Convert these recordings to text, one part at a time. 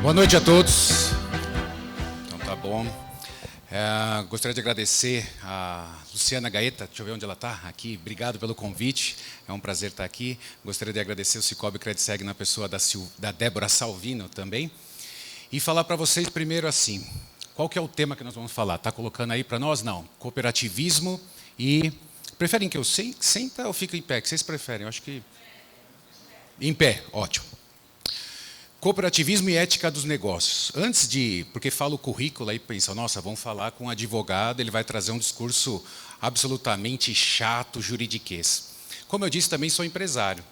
Boa noite a todos. Então tá bom. Gostaria de agradecer a Luciana Gaeta, deixa eu ver onde ela está, aqui. Obrigado pelo convite, é um prazer estar aqui. Gostaria de agradecer o Cicobi Crediseg na pessoa da Débora Salvino também. E falar para vocês primeiro assim, qual que é o tema que nós vamos falar? Está colocando aí para nós? Não. Cooperativismo e... Preferem que eu senta ou fique em pé? O que vocês preferem? Eu acho que... Em pé, ótimo. Cooperativismo e ética dos negócios. Antes de... Porque fala o currículo aí, pensa, nossa, vamos falar com um advogado, ele vai trazer um discurso absolutamente chato, juridiquês. Como eu disse, também sou empresário.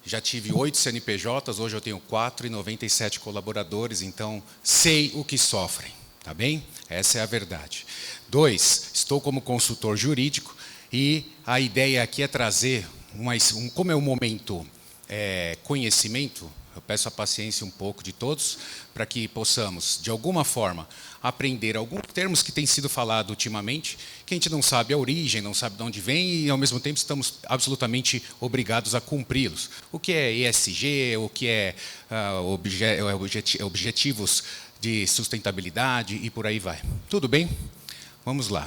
Já tive 8 CNPJs, hoje eu tenho 4 e 97 colaboradores, então sei o que sofrem, tá bem? Essa é a verdade. 2, estou como consultor jurídico e a ideia aqui é trazer, como é um momento conhecimento, eu peço a paciência um pouco de todos, para que possamos, de alguma forma, aprender alguns termos que têm sido falados ultimamente, que a gente não sabe a origem, não sabe de onde vem, e, ao mesmo tempo, estamos absolutamente obrigados a cumpri-los. O que é ESG, o que é objetivos de sustentabilidade, e por aí vai. Tudo bem? Vamos lá.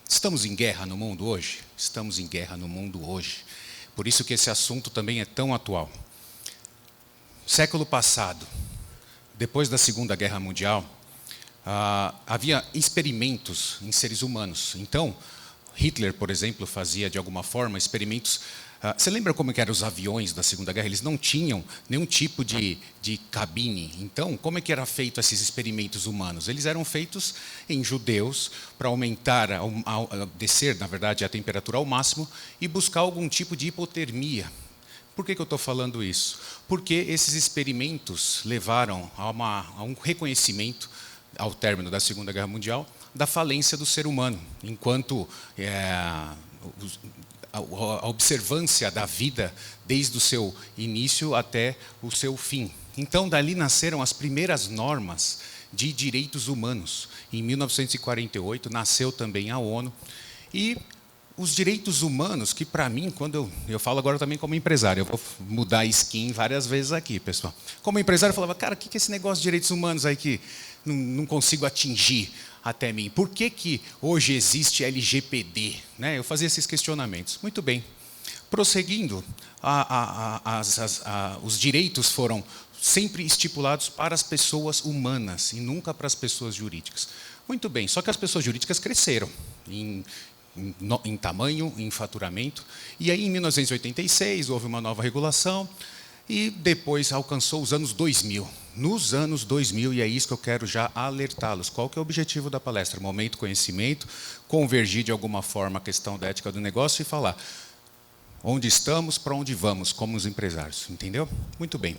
Estamos em guerra no mundo hoje? Estamos em guerra no mundo hoje. Por isso que esse assunto também é tão atual. Século passado, depois da Segunda Guerra Mundial, havia experimentos em seres humanos. Então, Hitler, por exemplo, fazia de alguma forma experimentos. Você lembra como que eram os aviões da Segunda Guerra? Eles não tinham nenhum tipo de cabine. Então, como é que eram feitos esses experimentos humanos? Eles eram feitos em judeus para aumentar, descer, na verdade, a temperatura ao máximo e buscar algum tipo de hipotermia. Por que eu estou falando isso? Porque esses experimentos levaram a um reconhecimento, ao término da Segunda Guerra Mundial, da falência do ser humano, enquanto a observância da vida desde o seu início até o seu fim. Então, dali nasceram as primeiras normas de direitos humanos. Em 1948, nasceu também a ONU. E os direitos humanos, que para mim, quando eu falo agora também como empresário, eu vou mudar a skin várias vezes aqui, pessoal. Como empresário, eu falava, cara, o que é esse negócio de direitos humanos aí que não consigo atingir até mim? Por que hoje existe LGPD? Né? Eu fazia esses questionamentos. Muito bem. Prosseguindo, os direitos foram sempre estipulados para as pessoas humanas e nunca para as pessoas jurídicas. Muito bem, só que as pessoas jurídicas cresceram em tamanho, em faturamento, e aí em 1986 houve uma nova regulação e depois alcançou os anos 2000. Nos anos 2000, e é isso que eu quero já alertá-los. Qual que é o objetivo da palestra? Momento conhecimento, convergir de alguma forma a questão da ética do negócio e falar onde estamos, para onde vamos, como os empresários. Entendeu? Muito bem.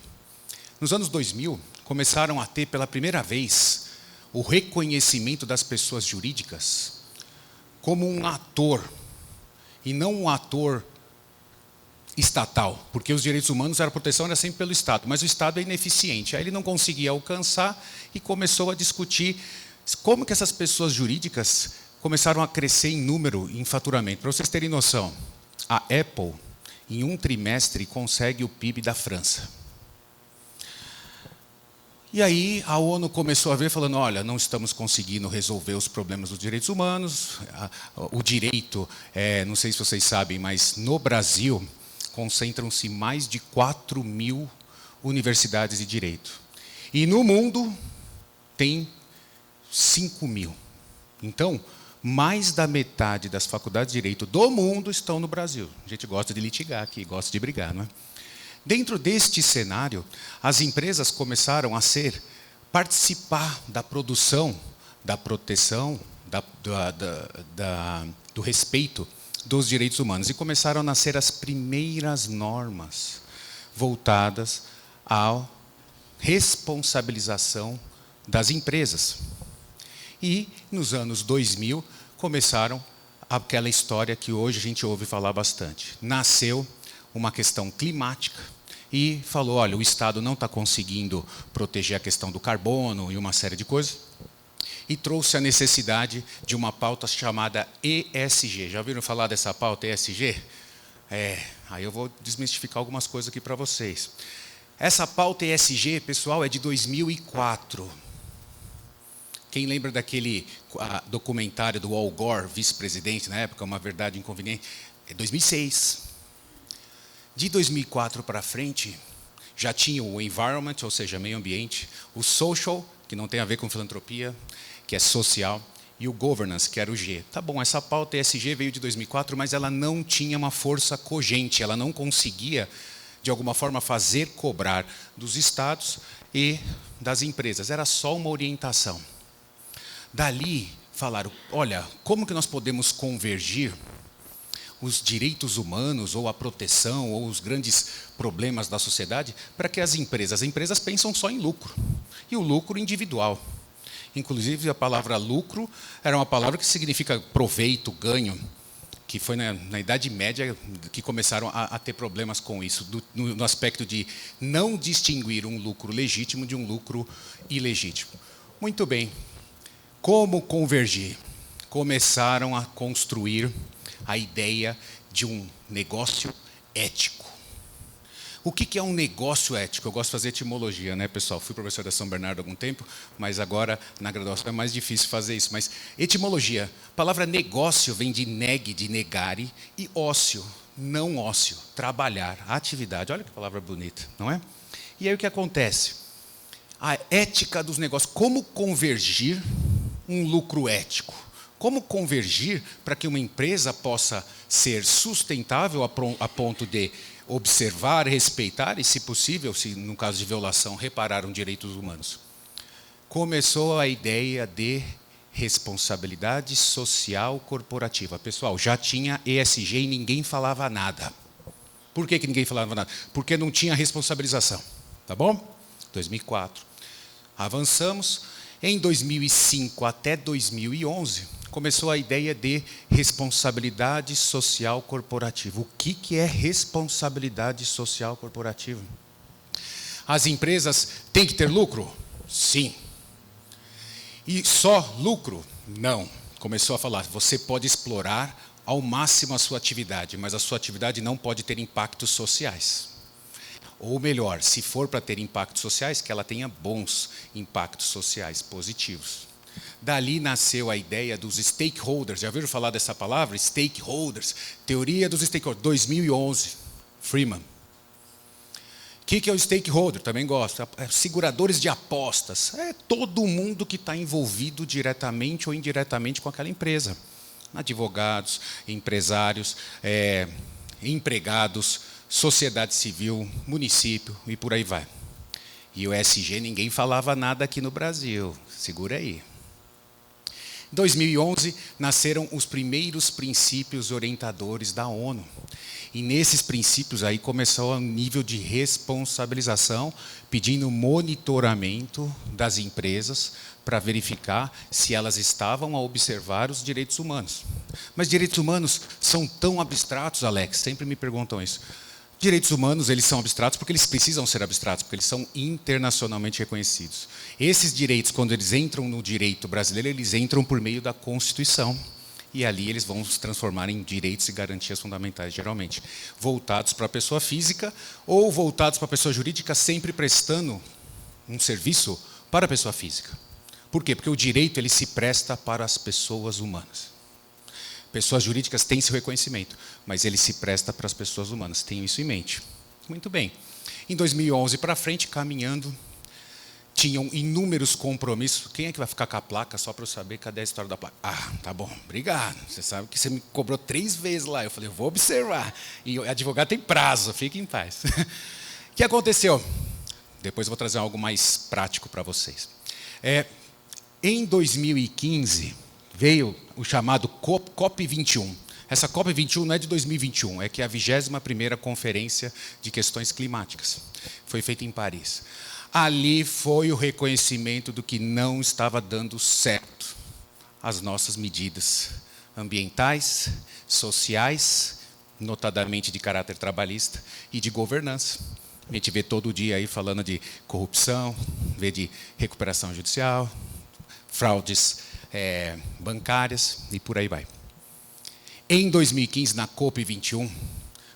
Nos anos 2000, começaram a ter pela primeira vez o reconhecimento das pessoas jurídicas como um ator, e não um ator estatal, porque os direitos humanos, a proteção era sempre pelo Estado, mas o Estado é ineficiente. Aí ele não conseguia alcançar e começou a discutir como que essas pessoas jurídicas começaram a crescer em número, em faturamento. Para vocês terem noção, a Apple, em um trimestre, consegue o PIB da França. E aí a ONU começou a ver, falando, olha, não estamos conseguindo resolver os problemas dos direitos humanos. O direito, não sei se vocês sabem, mas no Brasil concentram-se mais de 4.000 universidades de direito. E no mundo tem 5.000. Então, mais da metade das faculdades de direito do mundo estão no Brasil. A gente gosta de litigar aqui, gosta de brigar, não é? Dentro deste cenário, as empresas começaram a participar da produção, da proteção, do respeito dos direitos humanos. E começaram a nascer as primeiras normas voltadas à responsabilização das empresas. E, nos anos 2000, começaram aquela história que hoje a gente ouve falar bastante. Nasceu uma questão climática, e falou, olha, o Estado não está conseguindo proteger a questão do carbono e uma série de coisas, e trouxe a necessidade de uma pauta chamada ESG. Já ouviram falar dessa pauta ESG? Aí eu vou desmistificar algumas coisas aqui para vocês. Essa pauta ESG, pessoal, é de 2004. Quem lembra daquele documentário do Al Gore, vice-presidente na época, Uma Verdade Inconveniente? É 2006. De 2004 para frente, já tinha o environment, ou seja, meio ambiente, o social, que não tem a ver com filantropia, que é social, e o governance, que era o G. Tá bom, essa pauta ESG veio de 2004, mas ela não tinha uma força cogente, ela não conseguia, de alguma forma, fazer cobrar dos estados e das empresas. Era só uma orientação. Dali, falaram, olha, como que nós podemos convergir os direitos humanos, ou a proteção, ou os grandes problemas da sociedade, para que as empresas pensam só em lucro, e o lucro individual. Inclusive, a palavra lucro era uma palavra que significa proveito, ganho, que foi na Idade Média que começaram a ter problemas com isso, no aspecto de não distinguir um lucro legítimo de um lucro ilegítimo. Muito bem. Como convergir? Começaram a construir a ideia de um negócio ético. O que é um negócio ético? Eu gosto de fazer etimologia, né, pessoal? Fui professor da São Bernardo há algum tempo, mas agora na graduação é mais difícil fazer isso. Mas etimologia, a palavra negócio vem de neg, de negare, e ócio, não ócio, trabalhar, atividade. Olha que palavra bonita, não é? E aí o que acontece? A ética dos negócios, como convergir um lucro ético? Como convergir para que uma empresa possa ser sustentável a ponto de observar, respeitar e, se possível, se no caso de violação, reparar os direitos humanos? Começou a ideia de responsabilidade social corporativa. Pessoal, já tinha ESG e ninguém falava nada. Por que ninguém falava nada? Porque não tinha responsabilização. Tá bom? 2004. Avançamos. Em 2005 até 2011, começou a ideia de responsabilidade social corporativa. O que é responsabilidade social corporativa? As empresas têm que ter lucro? Sim. E só lucro? Não. Começou a falar, você pode explorar ao máximo a sua atividade, mas a sua atividade não pode ter impactos sociais. Ou melhor, se for para ter impactos sociais, que ela tenha bons impactos sociais positivos. Dali nasceu a ideia dos stakeholders. Já ouviram falar dessa palavra? Stakeholders. Teoria dos stakeholders. 2011. Freeman. O que é o stakeholder? Também gosto. Seguradores de apostas. É todo mundo que está envolvido diretamente ou indiretamente com aquela empresa. Advogados, empresários, empregados, sociedade civil, município e por aí vai. E o ESG ninguém falava nada aqui no Brasil. Segura aí. Em 2011, nasceram os primeiros princípios orientadores da ONU. E nesses princípios aí começou o nível de responsabilização, pedindo monitoramento das empresas para verificar se elas estavam a observar os direitos humanos. Mas direitos humanos são tão abstratos, Alex, sempre me perguntam isso. Direitos humanos, eles são abstratos porque eles precisam ser abstratos, porque eles são internacionalmente reconhecidos. Esses direitos, quando eles entram no direito brasileiro, eles entram por meio da Constituição. E ali eles vão se transformar em direitos e garantias fundamentais, geralmente. Voltados para a pessoa física ou voltados para a pessoa jurídica, sempre prestando um serviço para a pessoa física. Por quê? Porque o direito ele se presta para as pessoas humanas. Pessoas jurídicas têm seu reconhecimento, mas ele se presta para as pessoas humanas. Tenham isso em mente. Muito bem. Em 2011 para frente, caminhando, tinham inúmeros compromissos. Quem é que vai ficar com a placa só para eu saber cadê a história da placa? Ah, tá bom, obrigado. Você sabe que você me cobrou 3 vezes lá. Eu falei, eu vou observar. E o advogado tem prazo, fique em paz. O que aconteceu? Depois eu vou trazer algo mais prático para vocês. Em 2015... veio o chamado COP21. Essa COP21 não é de 2021, é que é a 21ª Conferência de Questões Climáticas. Foi feita em Paris. Ali foi o reconhecimento do que não estava dando certo. As nossas medidas ambientais, sociais, notadamente de caráter trabalhista e de governança. A gente vê todo dia aí falando de corrupção, vê de recuperação judicial, fraudes bancárias e por aí vai. Em 2015, na COP21,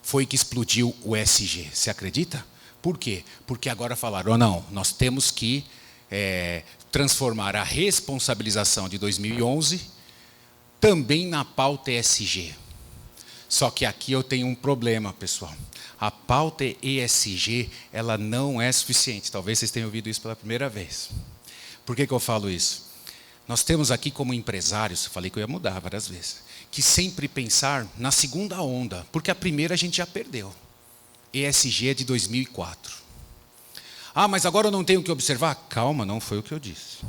foi que explodiu o ESG. Você acredita? Por quê? Porque agora falaram, não, nós temos que transformar a responsabilização de 2011 também na pauta ESG. Só que aqui eu tenho um problema, pessoal. A pauta ESG, ela não é suficiente. Talvez vocês tenham ouvido isso pela primeira vez. Por que eu falo isso? Nós temos aqui como empresários, falei que eu ia mudar várias vezes, que sempre pensar na segunda onda, porque a primeira a gente já perdeu. ESG é de 2004. Ah, mas agora eu não tenho que observar? Calma, não foi o que eu disse.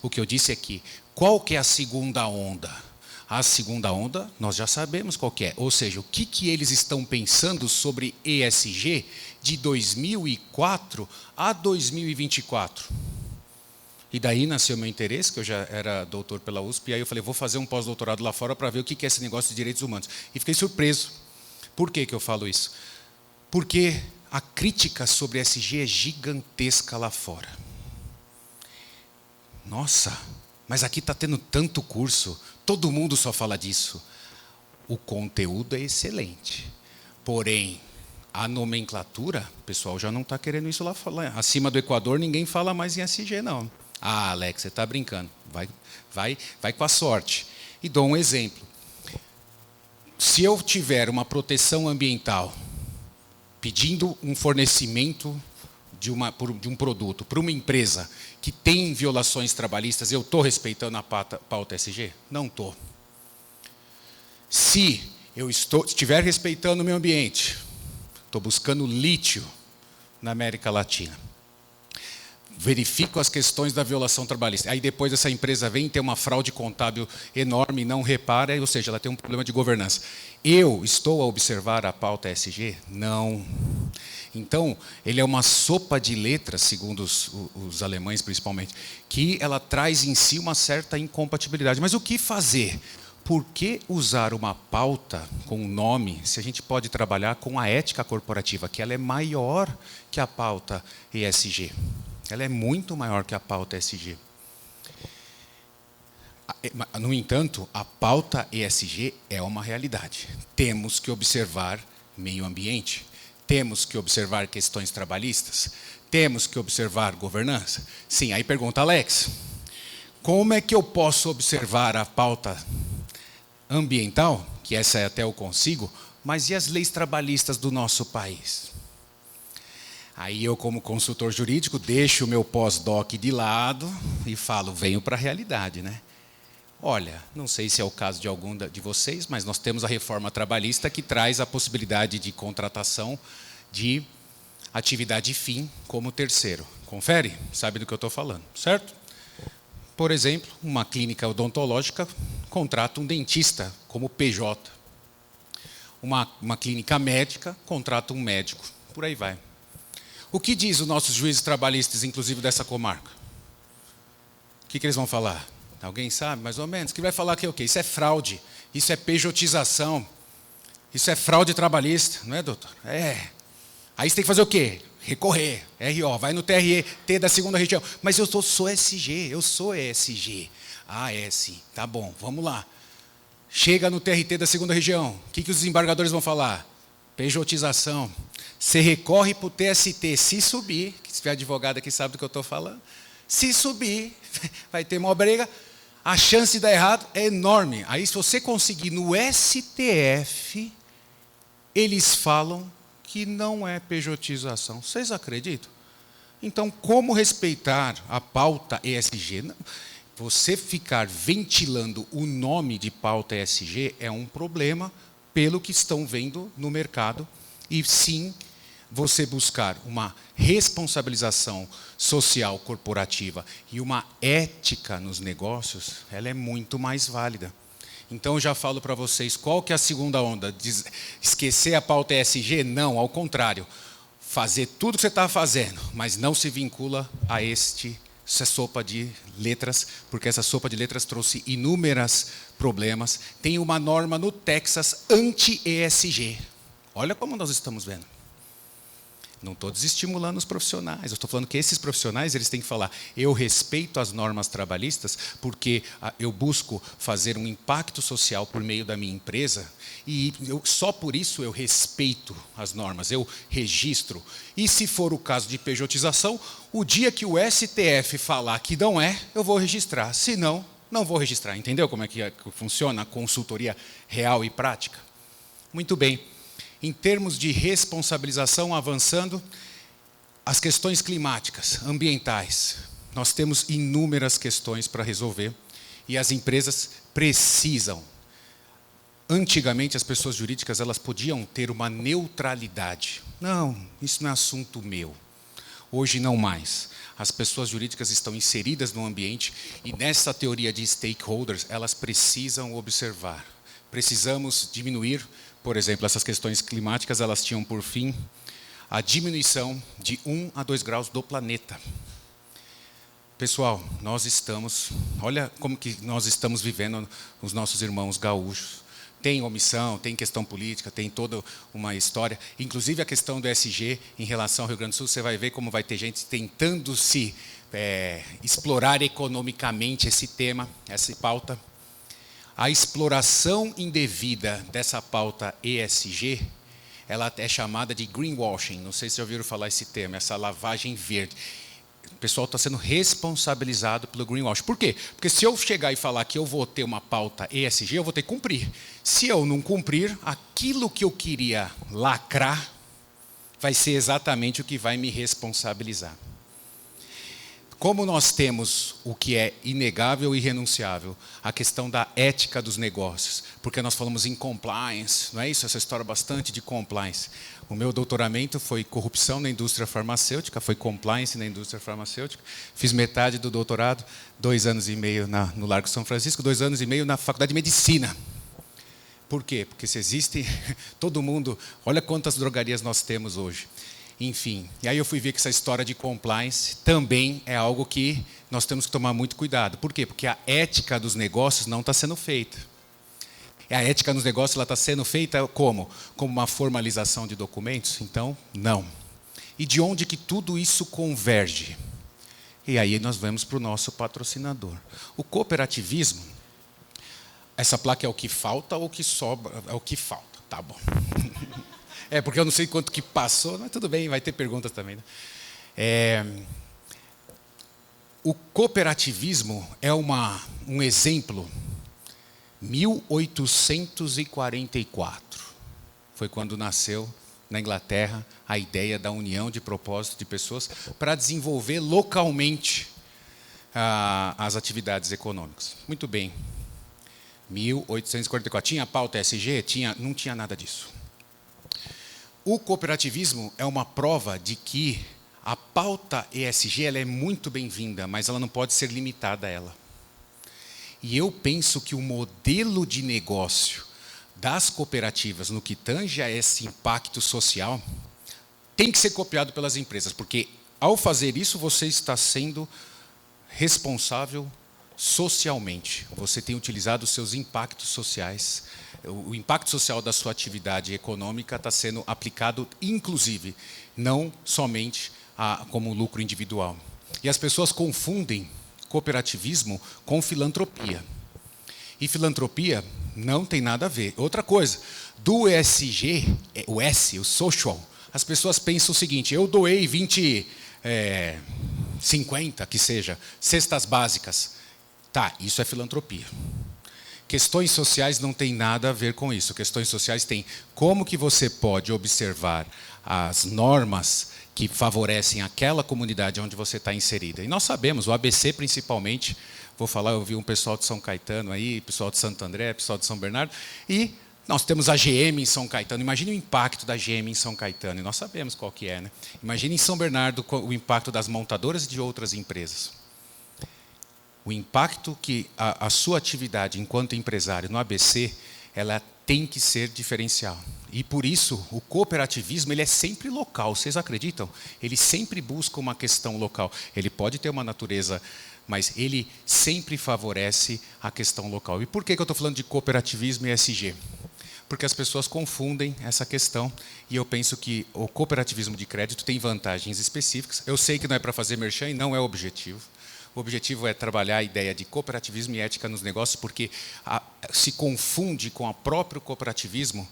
O que eu disse é que, qual que é a segunda onda? A segunda onda, nós já sabemos qual que é. Ou seja, o que eles estão pensando sobre ESG de 2004 a 2024. E daí nasceu meu interesse, que eu já era doutor pela USP, e aí eu falei, vou fazer um pós-doutorado lá fora para ver o que é esse negócio de direitos humanos. E fiquei surpreso. Por que eu falo isso? Porque a crítica sobre ESG é gigantesca lá fora. Nossa, mas aqui está tendo tanto curso, todo mundo só fala disso. O conteúdo é excelente, porém, a nomenclatura, o pessoal já não está querendo isso lá fora. Acima do Equador, ninguém fala mais em ESG, não. Ah, Alex, você está brincando. Vai com a sorte. E dou um exemplo. Se eu tiver uma proteção ambiental, pedindo um fornecimento de um produto para uma empresa que tem violações trabalhistas, eu estou respeitando a pauta ESG? Não estou. Se eu estiver respeitando o meio ambiente, estou buscando lítio na América Latina, verifico as questões da violação trabalhista, aí depois essa empresa vem ter uma fraude contábil enorme, não repara, ou seja, ela tem um problema de governança. Eu estou a observar a pauta ESG? Não. Então, ele é uma sopa de letras, segundo os alemães principalmente, que ela traz em si uma certa incompatibilidade. Mas o que fazer? Por que usar uma pauta com um nome, se a gente pode trabalhar com a ética corporativa, que ela é maior que a pauta ESG? Ela é muito maior que a pauta ESG. No entanto, a pauta ESG é uma realidade. Temos que observar meio ambiente, temos que observar questões trabalhistas, temos que observar governança. Sim, aí pergunta, Alex, como é que eu posso observar a pauta ambiental, que essa até eu consigo, mas e as leis trabalhistas do nosso país? Aí eu, como consultor jurídico, deixo o meu pós-doc de lado e falo, venho para a realidade, né? Olha, não sei se é o caso de algum de vocês, mas nós temos a reforma trabalhista que traz a possibilidade de contratação de atividade fim como terceiro. Confere? Sabe do que eu estou falando, certo? Por exemplo, uma clínica odontológica contrata um dentista como PJ. Uma clínica médica contrata um médico. Por aí vai. O que diz os nossos juízes trabalhistas, inclusive dessa comarca? O que eles vão falar? Alguém sabe, mais ou menos? Que vai falar que é o quê? Isso é fraude, isso é pejotização, isso é fraude trabalhista, não é, doutor? É. Aí você tem que fazer o quê? Recorrer, RO, vai no TRT da segunda região. Mas eu sou SG, eu sou ESG. Ah, é sim, tá bom, vamos lá. Chega no TRT da segunda região, o que os desembargadores vão falar? Pejotização. Você recorre para o TST, se subir, que se tiver advogado aqui sabe do que eu estou falando, se subir, vai ter uma briga, a chance de dar errado é enorme. Aí se você conseguir no STF, eles falam que não é pejotização. Vocês acreditam? Então, como respeitar a pauta ESG? Você ficar ventilando o nome de pauta ESG é um problema pelo que estão vendo no mercado. E sim, você buscar uma responsabilização social corporativa e uma ética nos negócios, ela é muito mais válida. Então, eu já falo para vocês, qual que é a segunda onda? Esquecer a pauta ESG? Não, ao contrário. Fazer tudo o que você está fazendo, mas não se vincula a essa sopa de letras, porque essa sopa de letras trouxe inúmeros problemas. Tem uma norma no Texas anti-ESG. Olha como nós estamos vendo. Não estou desestimulando os profissionais, eu estou falando que esses profissionais eles têm que falar, eu respeito as normas trabalhistas porque eu busco fazer um impacto social por meio da minha empresa e só por isso eu respeito as normas, eu registro. E se for o caso de pejotização, o dia que o STF falar que não é, eu vou registrar, se não, não vou registrar. Entendeu como é que funciona a consultoria real e prática? Muito bem. Em termos de responsabilização, avançando, as questões climáticas, ambientais. Nós temos inúmeras questões para resolver e as empresas precisam. Antigamente, as pessoas jurídicas elas podiam ter uma neutralidade. Não, isso não é assunto meu. Hoje, não mais. As pessoas jurídicas estão inseridas no ambiente e nessa teoria de stakeholders, elas precisam observar. Precisamos diminuir. Por exemplo, essas questões climáticas, elas tinham por fim a diminuição de 1 a 2 graus do planeta. Pessoal, olha como que nós estamos vivendo os nossos irmãos gaúchos. Tem omissão, tem questão política, tem toda uma história. Inclusive a questão do ESG em relação ao Rio Grande do Sul, você vai ver como vai ter gente tentando se explorar economicamente esse tema, essa pauta. A exploração indevida dessa pauta ESG, ela é chamada de greenwashing. Não sei se já ouviram falar esse termo, essa lavagem verde. O pessoal está sendo responsabilizado pelo greenwashing. Por quê? Porque se eu chegar e falar que eu vou ter uma pauta ESG, eu vou ter que cumprir. Se eu não cumprir, aquilo que eu queria lacrar vai ser exatamente o que vai me responsabilizar. Como nós temos o que é inegável e irrenunciável, a questão da ética dos negócios, porque nós falamos em compliance, não é isso? Essa história bastante de compliance. O meu doutoramento foi corrupção na indústria farmacêutica, foi compliance na indústria farmacêutica. Fiz metade do doutorado, 2 anos e meio no Largo São Francisco, 2 anos e meio na Faculdade de Medicina. Por quê? Porque se existe, todo mundo, olha quantas drogarias nós temos hoje. Enfim, e aí eu fui ver que essa história de compliance também é algo que nós temos que tomar muito cuidado. Por quê? Porque a ética dos negócios não está sendo feita. A ética nos negócios ela está sendo feita como? Como uma formalização de documentos? Então, não. E de onde que tudo isso converge? E aí nós vamos para o nosso patrocinador. O cooperativismo, essa placa é o que falta ou o que sobra? É o que falta, tá bom. Porque eu não sei quanto que passou, mas tudo bem, vai ter perguntas também. Né? O cooperativismo é um exemplo. 1844 foi quando nasceu na Inglaterra a ideia da união de propósito de pessoas para desenvolver localmente as atividades econômicas. Muito bem. 1844. Tinha pauta ESG? Não tinha nada disso. O cooperativismo é uma prova de que a pauta ESG ela é muito bem-vinda, mas ela não pode ser limitada a ela. E eu penso que o modelo de negócio das cooperativas, no que tange a esse impacto social, tem que ser copiado pelas empresas, porque ao fazer isso você está sendo responsável socialmente. Você tem utilizado os seus impactos sociais. O impacto social da sua atividade econômica está sendo aplicado, inclusive, não somente como lucro individual. E as pessoas confundem cooperativismo com filantropia. E filantropia não tem nada a ver. Outra coisa, do ESG, o S, o social, as pessoas pensam o seguinte, eu doei 50, que seja, cestas básicas. Tá, isso é filantropia. Questões sociais não tem nada a ver com isso. Questões sociais têm como que você pode observar as normas que favorecem aquela comunidade onde você está inserida. E nós sabemos, o ABC principalmente, vou falar, eu vi um pessoal de São Caetano aí, pessoal de Santo André, pessoal de São Bernardo, e nós temos a GM em São Caetano. Imagine o impacto da GM em São Caetano, e nós sabemos qual que é, né? Imagine em São Bernardo o impacto das montadoras e de outras empresas. O impacto que a sua atividade enquanto empresário no ABC, ela tem que ser diferencial. E por isso, o cooperativismo ele é sempre local, vocês acreditam? Ele sempre busca uma questão local. Ele pode ter uma natureza, mas ele sempre favorece a questão local. E por que eu estou falando de cooperativismo e ESG? porque as pessoas confundem essa questão, e eu penso que o cooperativismo de crédito tem vantagens específicas. Eu sei que não é para fazer merchan e não é o objetivo. O objetivo é trabalhar a ideia de cooperativismo e ética nos negócios, porque se confunde com o próprio cooperativismo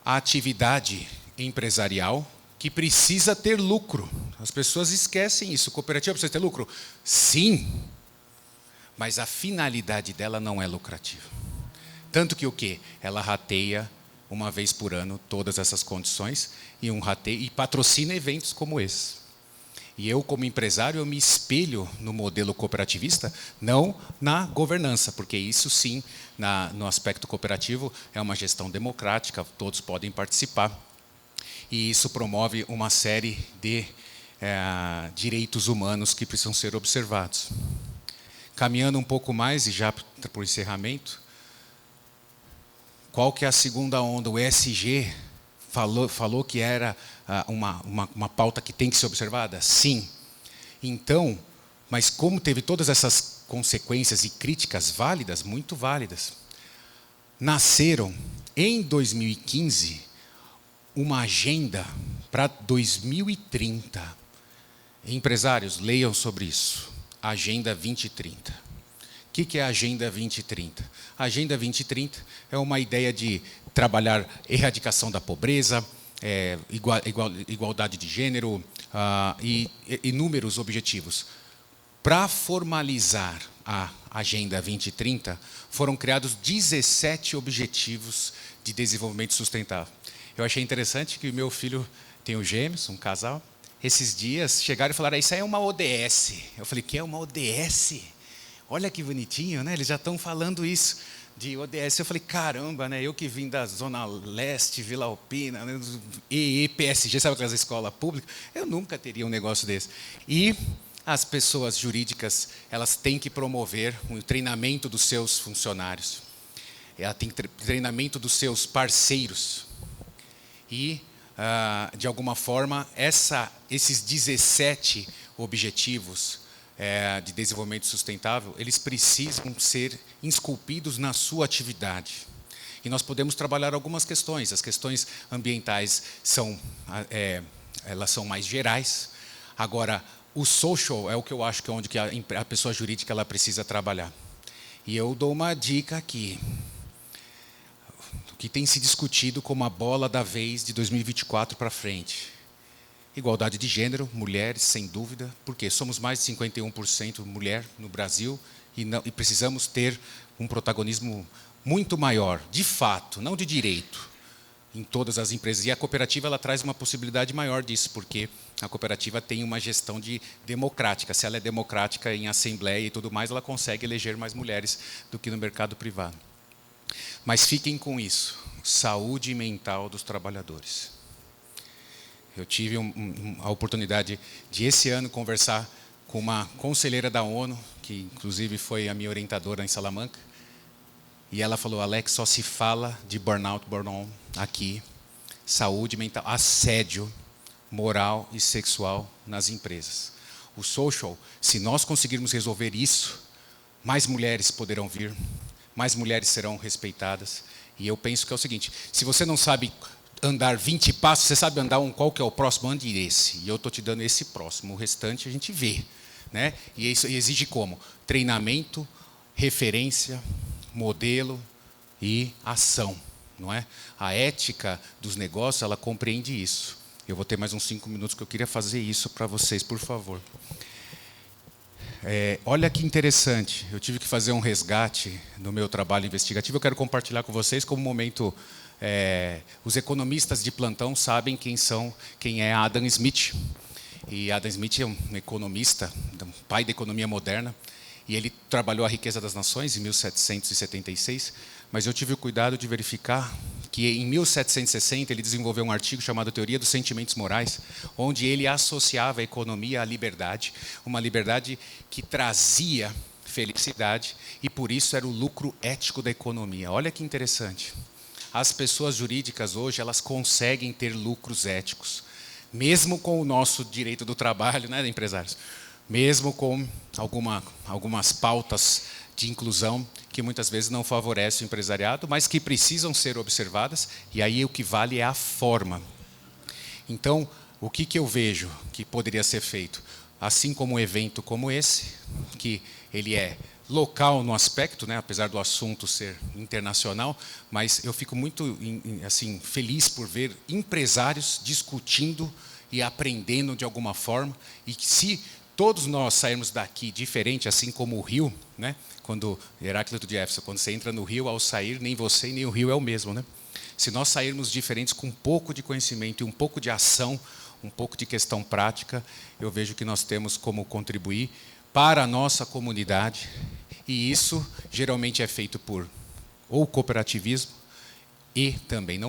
a atividade empresarial que precisa ter lucro. As pessoas esquecem isso. Cooperativa precisa ter lucro? Sim, mas a finalidade dela não é lucrativa. Tanto que o quê? Ela rateia uma vez por ano todas essas condições e patrocina eventos como esse. E eu, como empresário, eu me espelho no modelo cooperativista, não na governança, porque isso sim, no aspecto cooperativo, é uma gestão democrática, todos podem participar. E isso promove uma série de direitos humanos que precisam ser observados. Caminhando um pouco mais, e já para o encerramento, qual que é a segunda onda? O ESG falou que era uma pauta que tem que ser observada? Sim. Então, mas como teve todas essas consequências e críticas válidas, muito válidas, nasceram em 2015 uma agenda para 2030. Empresários, leiam sobre isso. Agenda 2030. O que é a Agenda 2030? A Agenda 2030 é uma ideia de trabalhar erradicação da pobreza, igualdade de gênero e inúmeros objetivos. Para formalizar a Agenda 2030, foram criados 17 objetivos de desenvolvimento sustentável. Eu achei interessante que o meu filho tem os gêmeos, um casal. Esses dias chegaram e falaram, isso aí é uma ODS. Eu falei, que é uma ODS? Olha que bonitinho, né? Eles já estão falando isso de ODS. Eu falei, caramba, né? Eu que vim da Zona Leste, Vila Alpina, né? EEPSG, sabe aquelas escolas públicas? Eu nunca teria um negócio desse. E as pessoas jurídicas, elas têm que promover o treinamento dos seus funcionários. Ela tem treinamento dos seus parceiros. E, de alguma forma, esses 17 objetivos de desenvolvimento sustentável, eles precisam ser esculpidos na sua atividade. E nós podemos trabalhar algumas questões. As questões ambientais elas são mais gerais. Agora, o social é o que eu acho que é onde a pessoa jurídica ela precisa trabalhar. E eu dou uma dica aqui. O que tem se discutido como a bola da vez de 2024 para frente. Igualdade de gênero, mulheres, sem dúvida, porque somos mais de 51% mulher no Brasil e precisamos ter um protagonismo muito maior, de fato, não de direito, em todas as empresas. E a cooperativa ela traz uma possibilidade maior disso, porque a cooperativa tem uma gestão democrática. Se ela é democrática em assembleia e tudo mais, ela consegue eleger mais mulheres do que no mercado privado. Mas fiquem com isso, saúde mental dos trabalhadores. Eu tive a oportunidade de, esse ano, conversar com uma conselheira da ONU, que inclusive foi a minha orientadora em Salamanca, e ela falou, Alex, só se fala de burnout, burn-on aqui, saúde mental, assédio moral e sexual nas empresas. O social, se nós conseguirmos resolver isso, mais mulheres poderão vir, mais mulheres serão respeitadas. E eu penso que é o seguinte, se você não sabe andar 20 passos, você sabe andar qual que é o próximo, ande esse. E eu estou te dando esse próximo, o restante a gente vê. Né? E isso exige como? Treinamento, referência, modelo e ação. Não é? A ética dos negócios, ela compreende isso. Eu vou ter mais uns 5 minutos que eu queria fazer isso para vocês, por favor. Olha que interessante, eu tive que fazer um resgate no meu trabalho investigativo. Eu quero compartilhar com vocês como momento... os economistas de plantão sabem quem é Adam Smith. E Adam Smith é um economista, um pai da economia moderna, e ele trabalhou a riqueza das nações em 1776, mas eu tive o cuidado de verificar que em 1760 ele desenvolveu um artigo chamado Teoria dos Sentimentos Morais, onde ele associava a economia à liberdade, uma liberdade que trazia felicidade, e por isso era o lucro ético da economia. Olha que interessante. As pessoas jurídicas hoje, elas conseguem ter lucros éticos, mesmo com o nosso direito do trabalho, né, empresários? Mesmo com algumas pautas de inclusão, que muitas vezes não favorecem o empresariado, mas que precisam ser observadas, e aí o que vale é a forma. Então, o que eu vejo que poderia ser feito? Assim como um evento como esse, que ele é local no aspecto, né, apesar do assunto ser internacional, mas eu fico muito assim, feliz por ver empresários discutindo e aprendendo de alguma forma, e que se todos nós sairmos daqui diferente, assim como o rio, né, quando Heráclito de Éfeso, quando você entra no rio, ao sair, nem você nem o rio é o mesmo, né? Se nós sairmos diferentes com um pouco de conhecimento e um pouco de ação, um pouco de questão prática, eu vejo que nós temos como contribuir para a nossa comunidade, e isso geralmente é feito por ou cooperativismo, e também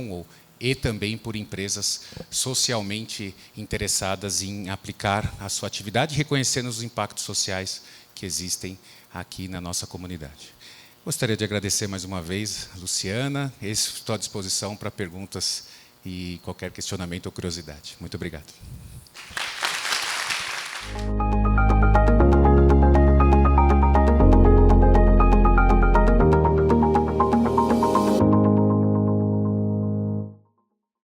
e também por empresas socialmente interessadas em aplicar a sua atividade, reconhecendo os impactos sociais que existem aqui na nossa comunidade. Gostaria de agradecer mais uma vez, Luciana. Estou à disposição para perguntas e qualquer questionamento ou curiosidade. Muito obrigado.